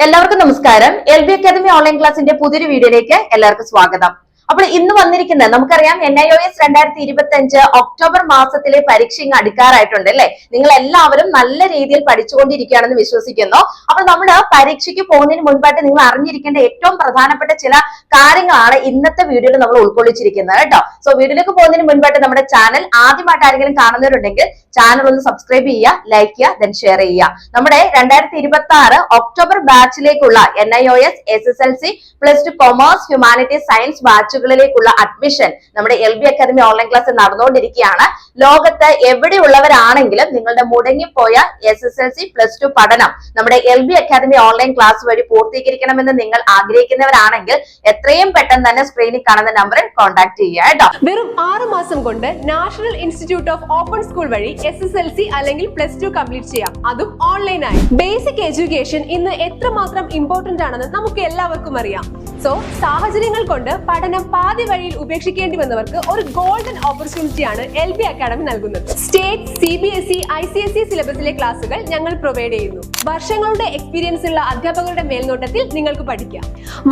എല്ലാവർക്കും നമസ്കാരം. LB academy online ക്ലാസിന്റെ പുതിയൊരു വീഡിയോയിലേക്ക് എല്ലാവർക്കും സ്വാഗതം. അപ്പോൾ ഇന്ന് വന്നിരിക്കുന്നത് നമുക്കറിയാം NIOS 2025 ഒക്ടോബർ മാസത്തിലെ പരീക്ഷ ഇങ്ങ് അടുക്കാറായിട്ടുണ്ട് അല്ലെ. നിങ്ങൾ എല്ലാവരും നല്ല രീതിയിൽ പഠിച്ചുകൊണ്ടിരിക്കുകയാണെന്ന് വിശ്വസിക്കുന്നു. അപ്പോൾ നമ്മൾ പരീക്ഷയ്ക്ക് പോകുന്നതിന് മുൻപായിട്ട് നിങ്ങൾ അറിഞ്ഞിരിക്കേണ്ട ഏറ്റവും പ്രധാനപ്പെട്ട ചില കാര്യങ്ങളാണ് ഇന്നത്തെ വീഡിയോയിൽ നമ്മൾ ഉൾക്കൊള്ളിച്ചിരിക്കുന്നത് കേട്ടോ. സോ വീഡിയോയിലേക്ക് പോകുന്നതിന് മുൻപായിട്ട് നമ്മുടെ ചാനൽ ആദ്യമായിട്ട് ആരെങ്കിലും കാണുന്നവരുണ്ടെങ്കിൽ ചാനൽ ഒന്ന് സബ്സ്ക്രൈബ് ചെയ്യുക, ലൈക്ക് ചെയ്യുക, ദെൻ ഷെയർ ചെയ്യുക. നമ്മുടെ 2026 ഒക്ടോബർ ബാച്ചിലേക്കുള്ള NIOS SSLC +2 commerce humanities science ബാച്ചുകളിലേക്കുള്ള അഡ്മിഷൻ നമ്മുടെ LB അക്കാദമി ഓൺലൈൻ ക്ലാസ് നടന്നുകൊണ്ടിരിക്കുകയാണ്. ലോകത്ത് എവിടെയുള്ളവരാണെങ്കിലും നിങ്ങളുടെ മുടങ്ങിപ്പോയ SSLC +2 പഠനം നമ്മുടെ LB അക്കാദമി ഓൺലൈൻ ക്ലാസ് വഴി പൂർത്തീകരിക്കണമെന്ന് നിങ്ങൾ ആഗ്രഹിക്കുന്നവരാണെങ്കിൽ എത്രയും പെട്ടെന്ന് തന്നെ സ്ക്രീനിൽ കാണുന്ന നമ്പറിൽ കോൺടാക്ട് ചെയ്യുക കേട്ടോ. വെറും 6 മാസം കൊണ്ട് national institute of open school വഴി SSLC അല്ലെങ്കിൽ +2 കംപ്ലീറ്റ് ചെയ്യാം, അതും ഓൺലൈനായി. ബേസിക് എഡ്യൂക്കേഷൻ ഇന്ന് എത്രമാത്രം ഇമ്പോർട്ടന്റ് ആണെന്ന് നമുക്ക് എല്ലാവർക്കും അറിയാം. സോ സാഹചര്യങ്ങൾ കൊണ്ട് പഠനം പാതി വഴിയിൽ ഉപേക്ഷിക്കേണ്ടി വന്നവർക്ക് ഒരു ഗോൾഡൻ ഓപ്പർച്യൂണിറ്റിയാണ് LB അക്കാദമി നൽകുന്നത്. സ്റ്റേറ്റ്, CBSE, ICSE സിലബസിലെ ക്ലാസുകൾ ഞങ്ങൾ പ്രൊവൈഡ് ചെയ്യുന്നു. വർഷങ്ങളുടെ എക്സ്പീരിയൻസ് ഉള്ള അധ്യാപകരുടെ മേൽനോട്ടത്തിൽ നിങ്ങൾക്ക് പഠിക്കാം.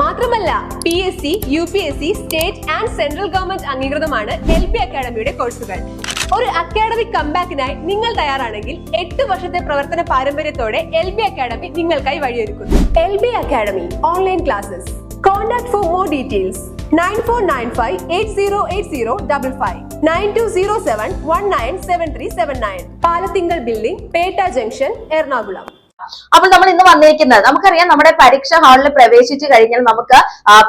മാത്രമല്ല PSC, UPSC, state and central government അംഗീകൃതമാണ് LB അക്കാദമിയുടെ കോഴ്സുകൾ. ഒരു അക്കാഡമിക് കംബാക്കിനായി നിങ്ങൾ തയ്യാറാണെങ്കിൽ 8 വർഷത്തെ പ്രവർത്തന പാരമ്പര്യത്തോടെ LB അക്കാദമി നിങ്ങൾക്കായി വഴിയൊരുക്കുന്നു. LB academy online classes. Contact for more details 9495808055 9207197379 Palathinkal building, Pettah junction, Ernakulam. അപ്പോൾ നമ്മൾ ഇന്ന് വന്നിരിക്കുന്നത് നമുക്കറിയാം, നമ്മുടെ പരീക്ഷ ഹാളിൽ പ്രവേശിച്ചു കഴിഞ്ഞാൽ നമുക്ക്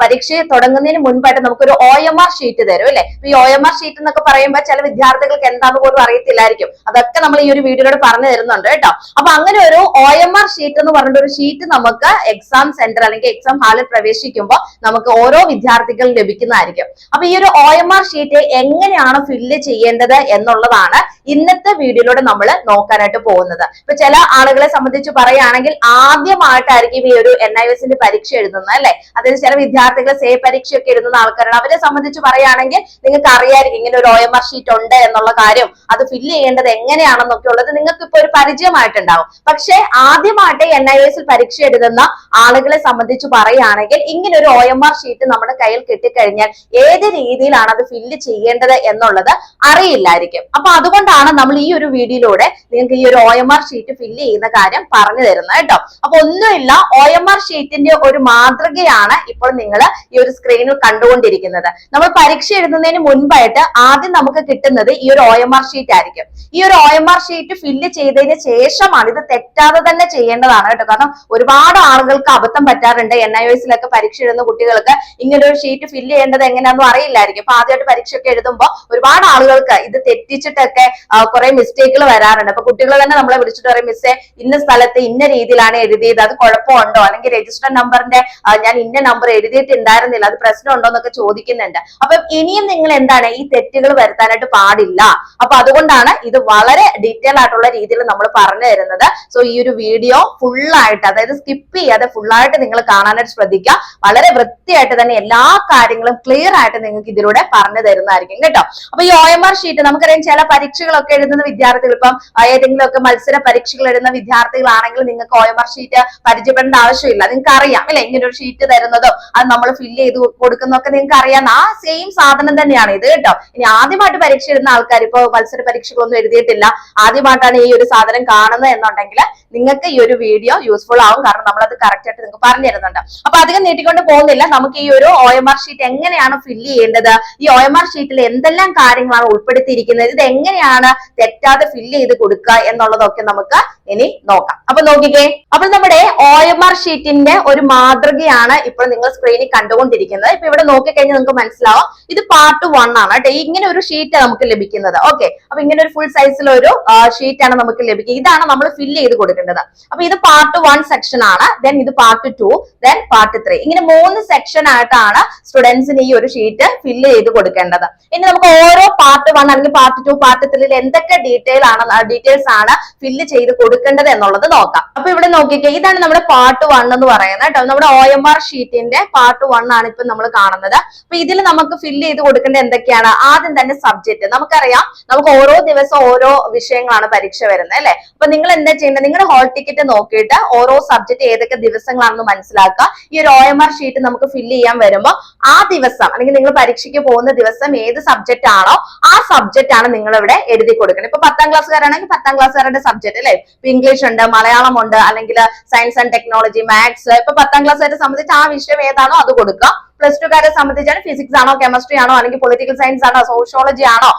പരീക്ഷ തുടങ്ങുന്നതിന് മുൻപായിട്ട് നമുക്കൊരു OMR ഷീറ്റ് തരും അല്ലെ. ഈ OMR ഷീറ്റ് എന്നൊക്കെ പറയുമ്പോൾ ചില വിദ്യാർത്ഥികൾക്ക് എന്താണെന്ന് പോലും അറിയത്തില്ലായിരിക്കും. അതൊക്കെ നമ്മൾ ഈ ഒരു വീഡിയോയിലൂടെ പറഞ്ഞു തരുന്നുണ്ട് കേട്ടോ. അപ്പൊ അങ്ങനെ ഒരു OMR ഷീറ്റ് എന്ന് പറഞ്ഞിട്ട് ഒരു ഷീറ്റ് നമുക്ക് എക്സാം സെന്റർ അല്ലെങ്കിൽ എക്സാം ഹാളിൽ പ്രവേശിക്കുമ്പോൾ നമുക്ക് ഓരോ വിദ്യാർത്ഥികളും ലഭിക്കുന്നതായിരിക്കും. അപ്പൊ ഈ ഒരു OMR ഷീറ്റ് എങ്ങനെയാണ് ഫില്ല് ചെയ്യേണ്ടത് എന്നുള്ളതാണ് ഇന്നത്തെ വീഡിയോയിലൂടെ നമ്മൾ നോക്കാനായിട്ട് പോകുന്നത്. ഇപ്പൊ ചില ആളുകളെ സംബന്ധിച്ച് പറയുകയാണെങ്കിൽ ആദ്യമായിട്ടായിരിക്കും ഈ ഒരു NIOSന്റെ പരീക്ഷ എഴുതുന്നത് അല്ലെ. അതായത് ചില വിദ്യാർത്ഥികൾ സേ പരീക്ഷയൊക്കെ എഴുതുന്ന ആൾക്കാരാണ്. അവരെ സംബന്ധിച്ച് പറയുകയാണെങ്കിൽ നിങ്ങൾക്ക് അറിയായിരിക്കും ഇങ്ങനെ ഒരു OMR ഷീറ്റ് ഉണ്ട് എന്നുള്ള കാര്യം, അത് ഫില്ല് ചെയ്യേണ്ടത് എങ്ങനെയാണെന്നൊക്കെ ഉള്ളത് നിങ്ങൾക്ക് ഇപ്പൊ ഒരു പരിചയമായിട്ടുണ്ടാവും. പക്ഷെ ആദ്യമായിട്ട് NIOSൽ പരീക്ഷ എഴുതുന്ന ആളുകളെ സംബന്ധിച്ച് പറയുകയാണെങ്കിൽ ഇങ്ങനെ ഒരു OMR ഷീറ്റ് നമ്മുടെ കയ്യിൽ കിട്ടിക്കഴിഞ്ഞാൽ ഏത് രീതിയിലാണ് അത് ഫില്ല് ചെയ്യേണ്ടത് എന്നുള്ളത് അറിയില്ലായിരിക്കും. അപ്പൊ അതുകൊണ്ടാണ് നമ്മൾ ഈ ഒരു വീഡിയോയിലൂടെ നിങ്ങൾക്ക് ഈ ഒരു OMR ഷീറ്റ് ഫില്ല് ചെയ്യുന്ന കാര്യം പറഞ്ഞു തരുന്നത് കേട്ടോ. അപ്പൊ ഒന്നുമില്ല, OMR ഷീറ്റിന്റെ ഒരു മാതൃകയാണ് ഇപ്പോൾ നിങ്ങൾ ഈ ഒരു സ്ക്രീനിൽ കണ്ടുകൊണ്ടിരിക്കുന്നത്. നമ്മൾ പരീക്ഷ എഴുതുന്നതിന് മുൻപായിട്ട് ആദ്യം നമുക്ക് കിട്ടുന്നത് ഈ ഒരു OMR ഷീറ്റ് ആയിരിക്കും. ഈ ഒരു OMR ഷീറ്റ് ഫില്ല് ചെയ്തതിന് ശേഷമാണ്, ഇത് തെറ്റാതെ തന്നെ ചെയ്യേണ്ടതാണ് കേട്ടോ. കാരണം ഒരുപാട് ആളുകൾക്ക് അബദ്ധം പറ്റാറുണ്ട്. NIOSലൊക്കെ പരീക്ഷ എഴുതുന്ന കുട്ടികൾക്ക് ഇങ്ങനെ ഒരു ഷീറ്റ് ഫില്ല് ചെയ്യേണ്ടത് എങ്ങനെയാണെന്നും അറിയില്ലായിരിക്കും. അപ്പൊ ആദ്യമായിട്ട് പരീക്ഷയൊക്കെ എഴുതുമ്പോൾ ഒരുപാട് ആളുകൾക്ക് ഇത് തെറ്റിച്ചിട്ടൊക്കെ കുറെ മിസ്റ്റേക്കുകൾ വരാറുണ്ട്. അപ്പൊ കുട്ടികൾ തന്നെ നമ്മളെ വിളിച്ചിട്ട് പറയും, മിസ്സേ ഇന്ന സ്ഥലത്ത് ഇന്ന രീതിയിലാണ് എഴുതിയത്, അത് കുഴപ്പമുണ്ടോ, അല്ലെങ്കിൽ രജിസ്റ്റർ നമ്പറിന്റെ ഞാൻ ഇന്ന നമ്പർ എഴുതിയിട്ടുണ്ടായിരുന്നില്ല, അത് പ്രശ്നമുണ്ടോ എന്നൊക്കെ ചോദിക്കുന്നുണ്ട്. അപ്പൊ ഇനിയും നിങ്ങൾ എന്താണ് ഈ തെറ്റുകൾ വരുത്താനായിട്ട് പാടില്ല. അപ്പൊ അതുകൊണ്ടാണ് ഇത് വളരെ ഡീറ്റെയിൽ ആയിട്ടുള്ള രീതിയിൽ നമ്മൾ പറഞ്ഞു തരുന്നത്. സോ ഈ ഒരു വീഡിയോ ഫുള്ളായിട്ട്, അതായത് സ്കിപ്പ് ചെയ്യാതെ ഫുള്ളായിട്ട് നിങ്ങൾ കാണാനായിട്ട് ശ്രദ്ധിക്കുക. വളരെ വൃത്തിയായിട്ട് തന്നെ എല്ലാ കാര്യങ്ങളും ക്ലിയർ ആയിട്ട് നിങ്ങൾക്ക് ഇതിലൂടെ പറഞ്ഞു തരുന്നതായിരിക്കും കേട്ടോ. അപ്പൊ ഈ OMR ഷീറ്റ് നമുക്കറിയാം, ചില പരീക്ഷകളൊക്കെ എഴുതുന്ന വിദ്യാർത്ഥികൾ, ഇപ്പം ഏതെങ്കിലുമൊക്കെ മത്സര പരീക്ഷകൾ എഴുതുന്ന വിദ്യാർത്ഥികളാണെങ്കിൽ നിങ്ങൾക്ക് OMR ഷീറ്റ് പരിചയപ്പെടേണ്ട ആവശ്യമില്ല. നിങ്ങൾക്ക് അറിയാം അല്ലെ, ഇങ്ങനെ ഒരു ഷീറ്റ് തരുന്നതോ അത് നമ്മൾ ഫില്ല് ചെയ്ത് കൊടുക്കുന്നതൊക്കെ നിങ്ങൾക്ക് അറിയാം. ആ സെയിം സാധനം തന്നെയാണ് ഇത് കേട്ടോ. ഇനി ആദ്യമായിട്ട് പരീക്ഷ എഴുതുന്ന ആൾക്കാർ, ഇപ്പൊ മത്സര പരീക്ഷകളൊന്നും എഴുതിയിട്ടില്ല, ആദ്യമായിട്ടാണ് ഈ ഒരു സാധനം കാണുന്നത് എന്നുണ്ടെങ്കിൽ നിങ്ങൾക്ക് ഈ ഒരു വീഡിയോ യൂസ്ഫുൾ ആവും. കാരണം നമ്മളത് കറക്റ്റ് ആയിട്ട് നിങ്ങൾക്ക് പറഞ്ഞു തരുന്നുണ്ട്. അപ്പൊ അധികം നീട്ടിക്കൊണ്ട് പോകുന്നില്ല, നമുക്ക് ഈ ഒരു OMR ഷീറ്റ് എങ്ങനെയാണ് ഫില്ല് ചെയ്യേണ്ടത്, ഈ OMR ഷീറ്റിൽ എന്തെല്ലാം കാര്യങ്ങളാണ് ഉൾപ്പെടുത്തിയിരിക്കുന്നത്, ഇത് എങ്ങനെയാണ് തെറ്റാതെ ഫില്ല് ചെയ്ത് കൊടുക്കുക എന്നുള്ളതൊക്കെ നമുക്ക് ഇനി നോക്കാം. അപ്പൊ നോക്കിക്കേ, അപ്പോൾ നമ്മുടെ OMR ഷീറ്റിന്റെ ഒരു മാതൃകയാണ് ഇപ്പോൾ നിങ്ങൾ സ്ക്രീനിൽ കണ്ടുകൊണ്ടിരിക്കുന്നത്. ഇപ്പൊ ഇവിടെ നോക്കിക്കഴിഞ്ഞാൽ നിങ്ങൾക്ക് മനസ്സിലാവും ഇത് പാർട്ട് 1 ആണ് കേട്ടോ. ഇങ്ങനെ ഒരു ഷീറ്റ് നമുക്ക് ലഭിക്കുന്നത്. ഓക്കെ, അപ്പൊ ഇങ്ങനെ ഒരു ഫുൾ സൈസിലൊരു ഷീറ്റാണ് നമുക്ക് ലഭിക്കുക. ഇതാണ് നമ്മൾ ഫില്ല് ചെയ്ത് കൊടുക്കേണ്ടത്. അപ്പൊ ഇത് പാർട്ട് 1 സെക്ഷൻ ആണ്, ദെൻ ഇത് പാർട്ട് 2, ദെൻ പാർട്ട് 3. ഇങ്ങനെ 3 സെക്ഷൻ ആയിട്ടാണ് സ്റ്റുഡൻസിന് ഈ ഒരു ഷീറ്റ് ഫില്ല് ചെയ്ത് കൊടുക്കേണ്ടത്. ഇനി നമുക്ക് ഓരോ പാർട്ട് 1 അല്ലെങ്കിൽ പാർട്ട് 2, പാർട്ട് 3 എന്തൊക്കെ ഡീറ്റെയിൽസ് ആണ് ഫില്ല് ചെയ്ത് കൊടുക്കേണ്ടത് എന്നുള്ളത് നോക്കാം. അപ്പൊ ഇവിടെ നോക്കിക്കേ, ഇതാണ് നമ്മുടെ പാർട്ട് 1 എന്ന് പറയുന്നത് കേട്ടോ. നമ്മുടെ OMR ഷീറ്റിന്റെ പാർട്ട് 1 ആണ് ഇപ്പൊ നമ്മൾ കാണുന്നത്. അപ്പൊ ഇതിൽ നമുക്ക് ഫില്ല് ചെയ്ത് കൊടുക്കേണ്ട എന്തൊക്കെയാണ്? ആദ്യം തന്നെ സബ്ജക്ട്. നമുക്കറിയാം നമുക്ക് ഓരോ ദിവസം ഓരോ വിഷയങ്ങളാണ് പരീക്ഷ വരുന്നത് അല്ലെ. അപ്പൊ നിങ്ങൾ എന്താ ചെയ്യേണ്ടത്? നിങ്ങളുടെ ഹോൾ ടിക്കറ്റ് നോക്കിയിട്ട് ഓരോ സബ്ജക്ട് ഏതൊക്കെ ദിവസങ്ങളാണെന്ന് മനസ്സിലാക്കുക. ഈ ഒരു OMR ഷീറ്റ് നമുക്ക് ഫില്ല് ചെയ്യാൻ വരുമ്പോൾ ആ ദിവസം അല്ലെങ്കിൽ നിങ്ങൾ പരീക്ഷയ്ക്ക് പോകുന്ന ദിവസം ഏത് സബ്ജക്ട് ആണോ ആ സബ്ജക്ട് ആണ് നിങ്ങൾ ഇവിടെ എഴുതി കൊടുക്കണം. ഇപ്പൊ 10ാം ക്ലാസ്സുകാരാണെങ്കിൽ 10ാം ക്ലാസ്സുകാരുടെ സബ്ജക്ട് അല്ലെ. ഇപ്പൊ ഇംഗ്ലീഷ് ഉണ്ട്, മലയാളം ഉണ്ട്, അല്ലെങ്കിൽ സയൻസ് ആൻഡ് ടെക്നോളജി, മാത്സ്. ഇപ്പൊ 10ാം ക്ലാസ്സുകാരെ സംബന്ധിച്ച് ആ വിഷയം ഏതാണോ അത് കൊടുക്കുക. പ്ലസ് 2കാരെ സംബന്ധിച്ചാണ് ഫിസിക്സ് ആണോ, കെമിസ്ട്രി ആണോ, അല്ലെങ്കിൽ പൊളിറ്റിക്കൽ സയൻസ് ആണോ, സോഷ്യോളജി ആണോ,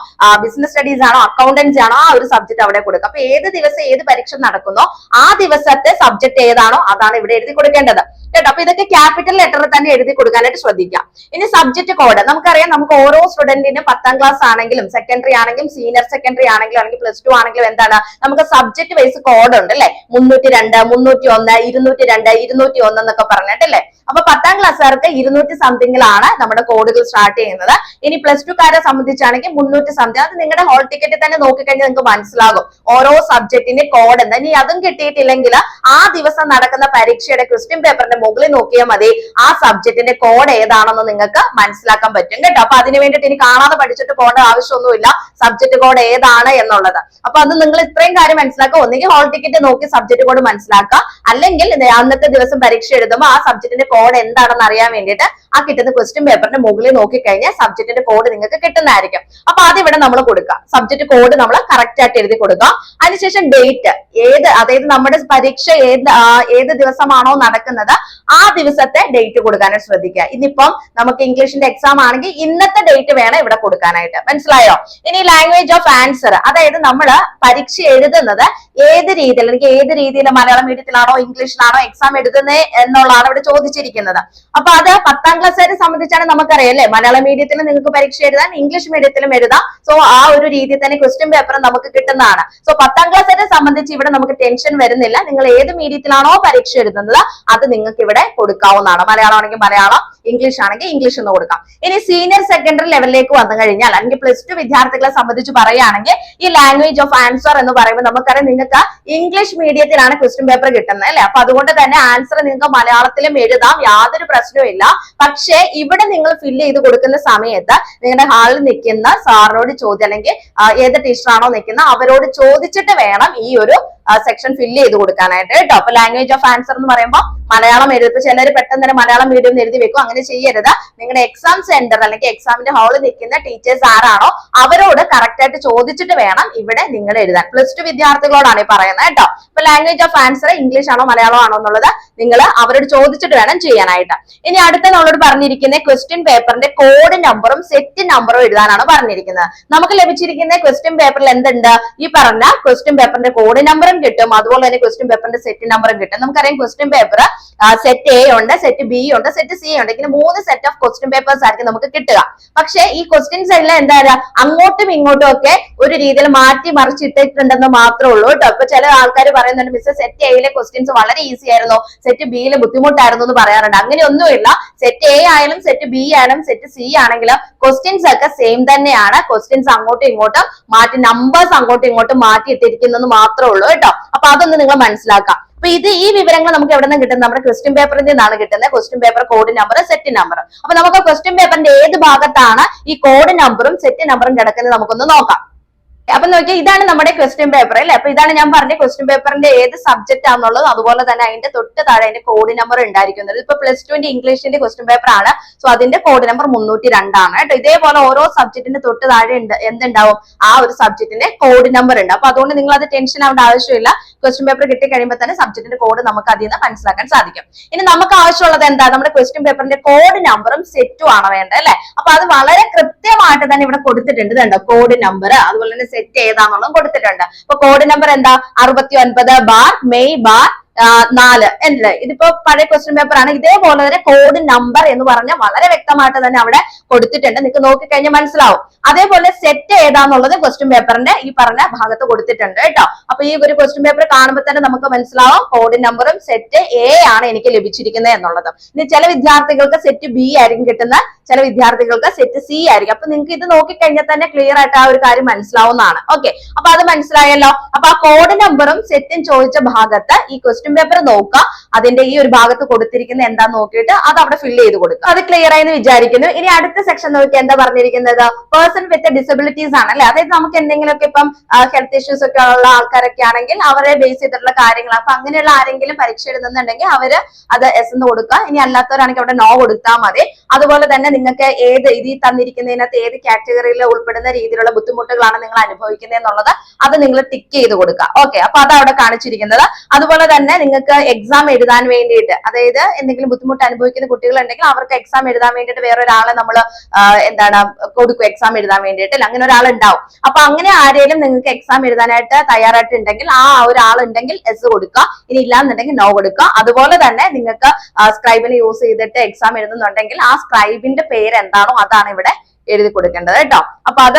ബിസിനസ് സ്റ്റഡീസ് ആണോ, അക്കൗണ്ടൻസി ആണോ, ആ ഒരു സബ്ജക്ട് അവിടെ കൊടുക്കുക. അപ്പൊ ഏത് ദിവസം ഏത് പരീക്ഷ നടക്കുന്നോ ആ ദിവസത്തെ സബ്ജക്ട് ഏതാണോ അതാണ് ഇവിടെ എഴുതി കൊടുക്കേണ്ടത് കേട്ടോ. അപ്പൊ ഇതൊക്കെ ക്യാപിറ്റൽ ലെറ്ററിൽ തന്നെ എഴുതി കൊടുക്കാനായിട്ട് ശ്രദ്ധിക്കാം. ഇനി സബ്ജക്ട് കോഡ്. നമുക്കറിയാം നമുക്ക് ഓരോ സ്റ്റുഡന്റിനും 10ാം ക്ലാസ് ആണെങ്കിലും സെക്കൻഡറി ആണെങ്കിലും സീനിയർ സെക്കൻഡറി ആണെങ്കിലും അല്ലെങ്കിൽ പ്ലസ് 2 ആണെങ്കിലും എന്താണ് നമുക്ക് സബ്ജക്ട് വൈസ് കോഡ് ഉണ്ട് അല്ലെ. 302, 301, 202, 201 എന്നൊക്കെ പറഞ്ഞിട്ടല്ലേ. അപ്പൊ 10ാം ക്ലാസ്സുകാർക്ക് 200 സംതിങ്ങിലാണ് നമ്മുടെ കോഡുകൾ സ്റ്റാർട്ട് ചെയ്യുന്നത്. ഇനി പ്ലസ് 2കാരെ സംബന്ധിച്ചാണെങ്കിൽ 300 സംതിങ്. അത് നിങ്ങളുടെ ഹോൾ ടിക്കറ്റിൽ തന്നെ നോക്കിക്കഴിഞ്ഞാൽ നിങ്ങൾക്ക് മനസ്സിലാകും ഓരോ സബ്ജക്റ്റിന്റെ കോഡ് എന്താ. ഇനി അതും കിട്ടിയിട്ടില്ലെങ്കിൽ ആ ദിവസം നടക്കുന്ന പരീക്ഷയുടെ ക്വസ്റ്റ്യൻ പേപ്പറിന്റെ മുകളിൽ നോക്കിയാൽ മതി ആ സബ്ജക്റ്റിന്റെ കോഡ് ഏതാണെന്ന് നിങ്ങൾക്ക് മനസ്സിലാക്കാൻ പറ്റും കേട്ടോ. അപ്പൊ അതിന് വേണ്ടിയിട്ട് ഇനി കാണാതെ പഠിച്ചിട്ട് പോകേണ്ട ആവശ്യമൊന്നുമില്ല സബ്ജക്ട് കോഡ് ഏതാണ് എന്നുള്ളത്. അപ്പൊ അത് നിങ്ങൾ ഇത്രയും കാര്യം മനസ്സിലാക്കുക. ഒന്നുകിൽ ഹോൾ ടിക്കറ്റ് നോക്കി സബ്ജക്ട് കോഡ് മനസ്സിലാക്കുക, അല്ലെങ്കിൽ അന്നത്തെ ദിവസം പരീക്ഷ എഴുതുമ്പോൾ ആ സബ്ജക്റ്റിന്റെ കോഡ് എന്താണെന്ന് അറിയാൻ വേണ്ടിയിട്ട് ആ കിട്ടുന്ന ക്വസ്റ്റ്യൻ പേപ്പറിന്റെ മുകളിൽ നോക്കിക്കഴിഞ്ഞാൽ സബ്ജക്റ്റിന്റെ കോഡ് നിങ്ങൾക്ക് കിട്ടുന്നതായിരിക്കും. അപ്പൊ അതിവിടെ നമ്മൾ കൊടുക്കുക. സബ്ജക്ട് കോഡ് നമ്മൾ കറക്റ്റ് ആയിട്ട് എഴുതി കൊടുക്കുക. അതിനുശേഷം ഡേറ്റ് അതായത് നമ്മുടെ പരീക്ഷ ഏത് ദിവസമാണോ നടക്കുന്നത് ആ ദിവസത്തെ ഡേറ്റ് കൊടുക്കാനായിട്ട് ശ്രദ്ധിക്കുക. ഇതിപ്പം നമുക്ക് ഇംഗ്ലീഷിന്റെ എക്സാം ആണെങ്കിൽ ഇന്നത്തെ ഡേറ്റ് വേണം ഇവിടെ കൊടുക്കാനായിട്ട്. മനസ്സിലായോ? ഇനി ലാംഗ്വേജ് ഓഫ് ആൻസർ, അതായത് നമ്മൾ പരീക്ഷ എഴുതുന്നത് ഏത് രീതിയിൽ, എനിക്ക് ഏത് രീതിയിൽ മലയാളം മീഡിയത്തിലാണോ ഇംഗ്ലീഷിലാണോ എക്സാം എഴുതുന്നത് എന്നുള്ളതാണ് ഇവിടെ ചോദിച്ചിരിക്കുന്നത്. അപ്പൊ അത് 10ാം ക്ലാസ്സുകാരെ സംബന്ധിച്ചാണ് നമുക്കറിയാം അല്ലെ. മലയാളം മീഡിയത്തിൽ നിങ്ങൾക്ക് പരീക്ഷ എഴുതാൻ, ഇംഗ്ലീഷ് മീഡിയത്തിലും എഴുതാം. സോ ആ ഒരു രീതിയിൽ തന്നെ ക്വസ്റ്റ്യൻ പേപ്പർ നമുക്ക് കിട്ടുന്നതാണ്. സോ 10ാം ക്ലാസ്സുകാരെ സംബന്ധിച്ച് ഇവിടെ നമുക്ക് ടെൻഷൻ വരുന്നില്ല. നിങ്ങൾ ഏത് മീഡിയത്തിലാണോ പരീക്ഷ എഴുതുന്നത് അത് നിങ്ങൾക്ക് ഇവിടെ കൊടുക്കാവുന്നതാണ്. മലയാളം ആണെങ്കിൽ മലയാളം, ഇംഗ്ലീഷ് ആണെങ്കിൽ ഇംഗ്ലീഷ് എന്ന് കൊടുക്കാം. ഇനി സീനിയർ സെക്കൻഡറി ലെവലിലേക്ക് വന്നു കഴിഞ്ഞാൽ അല്ലെങ്കിൽ പ്ലസ് 2 വിദ്യാർത്ഥികളെ സംബന്ധിച്ച് പറയുകയാണെങ്കിൽ ഈ ലാംഗ്വേജ് ഓഫ് ആൻസർ എന്ന് പറയുമ്പോൾ നമുക്കറിയാം നിങ്ങൾക്ക് ഇംഗ്ലീഷ് മീഡിയത്തിലാണ് ക്വസ്റ്റ്യൻ പേപ്പർ കിട്ടുന്നത് അല്ലെ. അപ്പൊ അതുകൊണ്ട് തന്നെ ആൻസർ നിങ്ങൾക്ക് മലയാളത്തിലും എഴുതാം, യാതൊരു പ്രശ്നവും ഇല്ല. പക്ഷേ ഇവിടെ നിങ്ങൾ ഫില്ല് ചെയ്ത് കൊടുക്കുന്ന സമയത്ത് നിങ്ങളുടെ ഹാളിൽ നിൽക്കുന്ന സാറിനോട് ചോദ്യം, അല്ലെങ്കിൽ ഏത് ടീച്ചറാണോ നിൽക്കുന്ന അവരോട് ചോദിച്ചിട്ട് വേണം ഈ ഒരു സെക്ഷൻ ഫില്ല് ചെയ്ത് കൊടുക്കാനായിട്ട് കേട്ടോ. അപ്പൊ ലാംഗ്വേജ് ഓഫ് ആൻസർ എന്ന് പറയുമ്പോൾ മലയാളം എഴുതി ചിലർ പെട്ടെന്ന് തന്നെ മലയാളം മീഡിയം എഴുതി വെക്കും. അങ്ങനെ ചെയ്യരുത്. നിങ്ങളുടെ എക്സാം സെന്റർ അല്ലെങ്കിൽ എക്സാമിന്റെ ഹാളിൽ നിൽക്കുന്ന ടീച്ചേഴ്സ് ആരാണോ അവരോട് കറക്റ്റ് ആയിട്ട് ചോദിച്ചിട്ട് വേണം ഇവിടെ നിങ്ങൾ എഴുതാൻ. പ്ലസ് 2 വിദ്യാർത്ഥികളോടാണ് ഈ പറയുന്നത് കേട്ടോ. അപ്പൊ ലാംഗ്വേജ് ഓഫ് ആൻസർ ഇംഗ്ലീഷ് ആണോ മലയാളം ആണോ എന്നുള്ളത് നിങ്ങൾ അവരോട് ചോദിച്ചിട്ട് വേണം ചെയ്യാനായിട്ട്. ഇനി അടുത്ത നമ്മളോട് പറഞ്ഞിരിക്കുന്ന ക്വസ്റ്റ്യൻ പേപ്പറിന്റെ കോഡ് നമ്പറും സെറ്റ് നമ്പറും എഴുതാനാണ് പറഞ്ഞിരിക്കുന്നത്. നമുക്ക് ലഭിച്ചിരിക്കുന്ന ക്വസ്റ്റ്യൻ പേപ്പറിൽ എന്തുണ്ട്? ഈ പറഞ്ഞ ക്വസ്റ്റ്യൻ പേപ്പറിന്റെ കോഡ് നമ്പറും കിട്ടും, അതുപോലെ തന്നെ ക്വസ്റ്റ്യൻ പേപ്പറിന്റെ സെറ്റ് നമ്പറും കിട്ടും. നമുക്കറിയാം ക്വസ്റ്റ്യൻ പേപ്പർ സെറ്റ് എ ഉണ്ട്, സെറ്റ് ബി ഉണ്ട്, സെറ്റ് സി ഉണ്ട്. ഇങ്ങനെ 3 സെറ്റ് ഓഫ് ക്വസ്റ്റ്യൻ പേപ്പേഴ്സ് ആയിരിക്കും നമുക്ക് കിട്ടുക. പക്ഷേ ഈ ക്വസ്റ്റ്യൻസ് എല്ലാം എന്താ അങ്ങോട്ടും ഇങ്ങോട്ടും ഒക്കെ ഒരു രീതിയിൽ മാറ്റി മറിച്ചിട്ടിട്ടുണ്ടെന്ന് മാത്രമേ ഉള്ളൂ കേട്ടോ. ഇപ്പൊ ചില ആൾക്കാർ പറയുന്നുണ്ട് മിസ് സെറ്റ് എയിലെ ക്വസ്റ്റ്യൻസ് വളരെ ഈസി ആയിരുന്നു, സെറ്റ് ബിയിലെ ബുദ്ധിമുട്ടായിരുന്നു എന്ന് പറയാറുണ്ട്. അങ്ങനെയൊന്നുമില്ല. സെറ്റ് എ ആയാലും സെറ്റ് ബി ആയാലും സെറ്റ് സി ആണെങ്കിലും ക്വസ്റ്റ്യൻസ് ഒക്കെ സെയിം തന്നെയാണ്. ക്വസ്റ്റ്യൻസ് അങ്ങോട്ടും ഇങ്ങോട്ടും മാറ്റി, നമ്പേഴ്സ് അങ്ങോട്ടും ഇങ്ങോട്ടും മാറ്റി ഇട്ടിരിക്കുന്നത് മാത്രമേ ഉള്ളൂ കേട്ടോ. അപ്പൊ അതൊന്ന് നിങ്ങൾ മനസ്സിലാക്കാം. അപ്പൊ ഈ വിവരങ്ങൾ നമുക്ക് എവിടെ നിന്ന് കിട്ടുന്നത്? നമ്മുടെ ക്വസ്റ്റ്യൻ പേപ്പറിൽ നിന്നാണ് കിട്ടുന്നത്. Question paper code number, set number. അപ്പൊ നമുക്ക് ക്വസ്റ്റ്യൻ പേപ്പറിന്റെ ഏത് ഭാഗത്താണ് ഈ കോഡ് നമ്പറും സെറ്റ് നമ്പറും കിടക്കുന്നത് നമുക്കൊന്ന് നോക്കാം. അപ്പൊ നോക്കിയാൽ ഇതാണ് നമ്മുടെ ക്വസ്റ്റ്യൻ പേപ്പർ അല്ലെ. അപ്പൊ ഇതാണ് ഞാൻ പറഞ്ഞ ക്വസ്റ്റ്യൻ പേപ്പറിന്റെ ഏത് സബ്ജക്ട് ആണെന്നുള്ളത്, അതുപോലെ തന്നെ അതിന്റെ തൊട്ട് താഴെ അതിന്റെ കോഡ് നമ്പർ ഉണ്ടായിരിക്കുന്നത്. ഇപ്പൊ പ്ലസ് 2 ഇംഗ്ലീഷിന്റെ ക്വസ്റ്റ്യൻ പേപ്പർ ആണ്. സോ അതിന്റെ കോഡ് നമ്പർ 302 ആണ് കേട്ടോ. ഇതേപോലെ ഓരോ സബ്ജക്റ്റിന്റെ തൊട്ട് താഴെ എന്തുണ്ടാവും? ആ ഒരു സബ്ജക്റ്റിന്റെ കോഡ് നമ്പർ ഉണ്ട്. അപ്പൊ അതുകൊണ്ട് നിങ്ങൾ അത് ടെൻഷൻ ആവേണ്ട ആവശ്യമില്ല. ക്വസ്റ്റ്യൻ പേപ്പർ കിട്ടി കഴിയുമ്പോൾ തന്നെ സബ്ജക്റ്റിന്റെ കോഡ് നമുക്ക് അതിൽ നിന്ന് മനസ്സിലാക്കാൻ സാധിക്കും. ഇനി നമുക്ക് ആവശ്യമുള്ളത് എന്താ? നമ്മുടെ ക്വസ്റ്റ്യൻ പേപ്പറിന്റെ കോഡ് നമ്പറും സെറ്റും ആണ് വേണ്ടത് അല്ലെ. അപ്പൊ അത് വളരെ കൃത്യമായിട്ട് തന്നെ ഇവിടെ കൊടുത്തിട്ടുണ്ട്. ഇതുണ്ടോ കോഡ് നമ്പർ, അതുപോലെ തന്നെ സെറ്റ് ഏതാണെന്നുള്ളതും കൊടുത്തിട്ടുണ്ട്. അപ്പൊ കോഡ് നമ്പർ എന്താ? 69/മെയ്/4 അല്ലേ. ഇതിപ്പോ പഴയ ക്വസ്റ്റ്യൻ പേപ്പർ ആണ്. ഇതേപോലെ തന്നെ കോഡ് നമ്പർ എന്ന് പറഞ്ഞാൽ വളരെ വ്യക്തമായിട്ട് തന്നെ അവിടെ കൊടുത്തിട്ടുണ്ട്. നിങ്ങൾക്ക് നോക്കിക്കഴിഞ്ഞാൽ മനസ്സിലാവും. അതേപോലെ സെറ്റ് ഏതാന്നുള്ളത് ക്വസ്റ്റ്യൻ പേപ്പറിന്റെ ഈ പറഞ്ഞ ഭാഗത്ത് കൊടുത്തിട്ടുണ്ട് കേട്ടോ. അപ്പൊ ഈ ഒരു ക്വസ്റ്റ്യൻ പേപ്പർ കാണുമ്പോൾ തന്നെ നമുക്ക് മനസ്സിലാവും കോഡ് നമ്പറും സെറ്റ് എ ആണ് എനിക്ക് ലഭിച്ചിരിക്കുന്നത് എന്നുള്ളത്. ഇനി ചില വിദ്യാർത്ഥികൾക്ക് സെറ്റ് ബി ആയിരിക്കും കിട്ടുന്നത്, ചില വിദ്യാർത്ഥികൾക്ക് സെറ്റ് സി ആയിരിക്കും. അപ്പൊ നിങ്ങൾക്ക് ഇത് നോക്കിക്കഴിഞ്ഞാൽ തന്നെ ക്ലിയർ ആയിട്ട് ആ ഒരു കാര്യം മനസ്സിലാവുന്നതാണ്. ഓക്കെ, അപ്പൊ അത് മനസ്സിലായല്ലോ. അപ്പൊ ആ കോഡ് നമ്പറും സെറ്റും ചോദിച്ച ഭാഗത്ത് ഈ ക്വസ്റ്റ്യൻ ക്വസ്റ്റ്യൻ പേപ്പർ നോക്കുക, അതിന്റെ ഈ ഒരു ഭാഗത്ത് കൊടുത്തിരിക്കുന്ന എന്താ നോക്കിയിട്ട് അത് അവിടെ ഫില്ല് ചെയ്ത് കൊടുക്കുക. അത് ക്ലിയർ ആയെന്ന് വിചാരിക്കുന്നു. ഇനി അടുത്ത സെക്ഷൻ നോക്കി എന്താ പറഞ്ഞിരിക്കുന്നത്, പേഴ്സൺ വിത്ത് ഡിസബിലിറ്റീസ് ആണ് അല്ലെ. അതായത് നമുക്ക് എന്തെങ്കിലുമൊക്കെ ഇപ്പം ഹെൽത്ത് ഇഷ്യൂസ് ഒക്കെ ഉള്ള ആൾക്കാരൊക്കെ ആണെങ്കിൽ അവരെ ബേസ് ചെയ്തിട്ടുള്ള കാര്യങ്ങൾ, അപ്പൊ അങ്ങനെയുള്ള ആരെങ്കിലും പരീക്ഷ എഴുതുന്നുണ്ടെങ്കിൽ അവര് അത് എസ് എന്ന് കൊടുക്കുക. ഇനി അല്ലാത്തവരാണെങ്കിൽ അവിടെ നോ കൊടുത്താൽ മതി. അതുപോലെ തന്നെ നിങ്ങൾക്ക് ഏത് ഇതിൽ തന്നിരിക്കുന്നതിനകത്ത് ഏത് കാറ്റഗറിയിൽ ഉൾപ്പെടുന്ന രീതിയിലുള്ള ബുദ്ധിമുട്ടുകളാണ് നിങ്ങൾ അനുഭവിക്കുന്നത് എന്നുള്ളത് അത് നിങ്ങൾ ടിക്ക് ചെയ്ത് കൊടുക്കുക. ഓക്കെ, അപ്പൊ അത് അവിടെ കാണിച്ചിരിക്കുന്നത്. അതുപോലെ തന്നെ നിങ്ങൾക്ക് എക്സാം എഴുതാൻ വേണ്ടിയിട്ട്, അതായത് എന്തെങ്കിലും ബുദ്ധിമുട്ട് അനുഭവിക്കുന്ന കുട്ടികളുണ്ടെങ്കിൽ അവർക്ക് എക്സാം എഴുതാൻ വേണ്ടിയിട്ട് വേറൊരാളെ നമ്മൾ എന്താണ് കൊടുക്കും എക്സാം എഴുതാൻ വേണ്ടിയിട്ട്, അങ്ങനെ ഒരാൾ ഉണ്ടാവും. അപ്പൊ അങ്ങനെ ആരെങ്കിലും നിങ്ങൾക്ക് എക്സാം എഴുതാനായിട്ട് തയ്യാറായിട്ടുണ്ടെങ്കിൽ ആ ഒരാളുണ്ടെങ്കിൽ എസ് കൊടുക്കുക, ഇനി ഇല്ലാന്നുണ്ടെങ്കിൽ നോ കൊടുക്കുക. അതുപോലെ തന്നെ നിങ്ങൾക്ക് സ്ക്രൈബിനെ യൂസ് ചെയ്തിട്ട് എക്സാം എഴുതുന്നുണ്ടെങ്കിൽ ആ സ്ക്രൈബിന്റെ പേര് എന്താണോ അതാണ് ഇവിടെ എഴുതി കൊടുക്കേണ്ടത് കേട്ടോ. അപ്പൊ അത്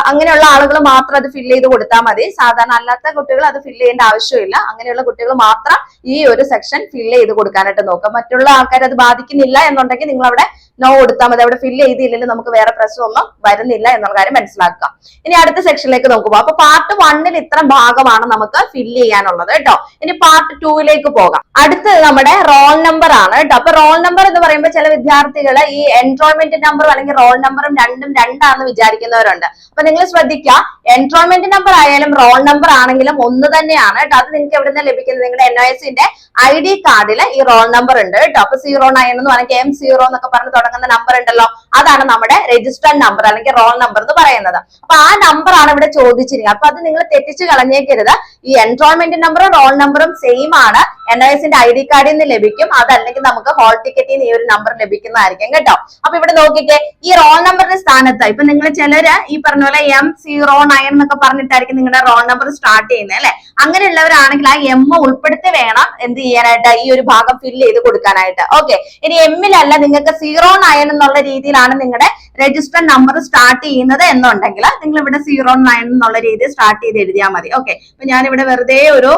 അങ്ങനെയുള്ള ആളുകൾ മാത്രം അത് ഫില്ല് ചെയ്ത് കൊടുത്താൽ മതി. സാധാരണ അല്ലാത്ത കുട്ടികൾ അത് ഫില്ല് ചെയ്യേണ്ട ആവശ്യമില്ല. അങ്ങനെയുള്ള കുട്ടികൾ മാത്രം ഈ ഒരു സെക്ഷൻ ഫില്ല് ചെയ്ത് കൊടുക്കാനായിട്ട് നോക്കുക. മറ്റുള്ള ആൾക്കാർ അത് ബാധിക്കുന്നില്ല എന്നുണ്ടെങ്കിൽ നിങ്ങൾ അവിടെ നോ കൊടുത്താൽ മതി. അവിടെ ഫില്ല് ചെയ്തില്ലെങ്കിൽ നമുക്ക് വേറെ പ്രശ്നമൊന്നും വരുന്നില്ല എന്നുള്ള കാര്യം മനസ്സിലാക്കുക. ഇനി അടുത്ത സെക്ഷനിലേക്ക് നോക്കുമ്പോൾ അപ്പൊ പാർട്ട് 1 ഇത്ര ഭാഗമാണ് നമുക്ക് ഫില്ല് ചെയ്യാനുള്ളത് കേട്ടോ. ഇനി പാർട്ട് 2 പോകാം. അടുത്തത് നമ്മുടെ റോൾ നമ്പർ ആണ് കേട്ടോ. അപ്പൊ റോൾ നമ്പർ എന്ന് പറയുമ്പോൾ ചില വിദ്യാർത്ഥികൾ ഈ എൻറോൾമെന്റ് നമ്പറും അല്ലെങ്കിൽ റോൾ നമ്പറും രണ്ടും രണ്ടാണെന്ന് വിചാരിക്കുന്നവരുണ്ട്. അപ്പൊ നിങ്ങൾ ശ്രദ്ധിക്കുക, എൻറോൾമെന്റ് നമ്പർ ആയാലും റോൾ നമ്പർ ആണെങ്കിലും ഒന്ന് തന്നെയാണ് കേട്ടോ. അത് നിങ്ങൾക്ക് എവിടെ നിന്ന് ലഭിക്കുന്നത്, നിങ്ങളുടെ NOSന്റെ ID കാർഡിൽ ഈ റോൾ നമ്പർ ഉണ്ട് കേട്ടോ. അപ്പൊ 09 എന്ന് പറഞ്ഞാൽ M0 എന്നൊക്കെ പറഞ്ഞ് തുടങ്ങുന്ന നമ്പർ ഉണ്ടല്ലോ, അതാണ് നമ്മുടെ രജിസ്റ്റേർഡ് നമ്പർ അല്ലെങ്കിൽ റോൾ നമ്പർ എന്ന് പറയുന്നത്. അപ്പൊ ആ നമ്പർ ആണ് ഇവിടെ ചോദിച്ചിരിക്കുന്നത്. അപ്പൊ അത് നിങ്ങൾ തെറ്റിച്ച് കളഞ്ഞേക്കരുത്. ഈ എൻറോൾമെന്റ് നമ്പറും റോൾ നമ്പറും സെയിം ആണ്. NOSന്റെ ID കാർഡിൽ നിന്ന് ലഭിക്കും, അതല്ലെങ്കിൽ നമുക്ക് ഹോൾ ടിക്കറ്റിൽ നിന്ന് ഈ ഒരു നമ്പർ ലഭിക്കുന്നതായിരിക്കും കേട്ടോ. അപ്പൊ ഇവിടെ നോക്കിക്കേ, ഈ റോൾ നമ്പറിന്റെ സ്ഥാനത്ത് ഇപ്പൊ നിങ്ങൾ ചിലര് ഈ പറഞ്ഞ പോലെ M09 എന്നൊക്കെ പറഞ്ഞിട്ടായിരിക്കും നിങ്ങളുടെ റോൾ നമ്പർ സ്റ്റാർട്ട് ചെയ്യുന്നത് അല്ലെ. അങ്ങനെയുള്ളവരാണെങ്കിൽ ആ M ഉൾപ്പെടുത്തി വേണം എന്ത് ചെയ്യാനായിട്ട് ഈ ഒരു ഭാഗം ഫില്ല് ചെയ്ത് കൊടുക്കാനായിട്ട്. ഓക്കെ, ഇനി M-ലല്ല നിങ്ങൾക്ക് 09 എന്നുള്ള രീതിയിലാണ് നിങ്ങളുടെ രജിസ്റ്റർ നമ്പർ സ്റ്റാർട്ട് ചെയ്യുന്നത് എന്നുണ്ടെങ്കിൽ നിങ്ങൾ ഇവിടെ 09 എന്നുള്ള രീതിയിൽ സ്റ്റാർട്ട് ചെയ്ത് എഴുതിയാൽ മതി. ഓക്കെ, അപ്പൊ ഞാനിവിടെ വെറുതെ ഒരു